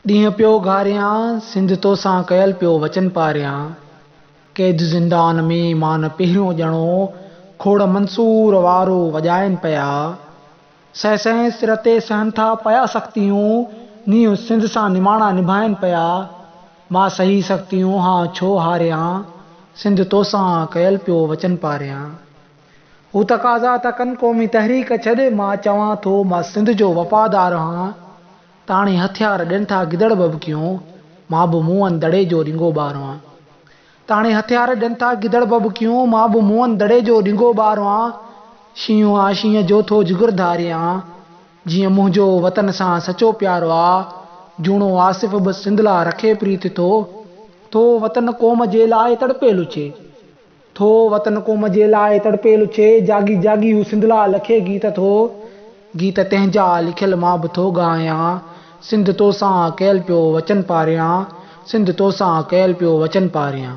ॾींहं पियो घारियां सिंध तोसां कयल पियो वचन पारियां। क़ैद ज़िंदान में मान पहिरियों ॼणो खोड़ मंसूर वारो वॼाइनि पिया। सह सह सिर ते सहनि था पिया सख़्तियूं, नींहुं सिंध सां निमाणा निभाइनि पिया। मां सही सख़्तियूं हा छो हारियां, सिंध तोसां कयल पियो वचन पारियां। हू तक़ाज़ा त कनि क़ौमी तहरीक छॾे, मां चवां थो मां सिंध जो वफ़ादार हां। ताणी हथियार ॾियनि था गिदड़ बबकियूं, मां बि मुंहं दड़े जो ॾिंगो ॿार आहियां। ताणी हथियार ॾियनि था गिदड़ बबकियूं, मां बि मुंहं दड़े जो ॾिंगो ॿार आहियां। शींहुं आ शींहं जो थो जिगर धारियां, जीअं मुंहिंजो वतन सां सचो प्यारो आहे। जूणो आसिफ़ बि सिंध लाइ रखे प्रीत थो वतन क़ौम जे लाइ तड़पे लुछे। थो वतन क़ौम जे लाइ तड़पे लुछे, जागी जागी हू सिंध लाइ लखे गीत थो। गीत तंहिंजा लिखियल मां बि थो ॻायां, सिंध तोसां कयल पियो वचन पारियां। सिंध तोसां कयल पियो वचन पारियां।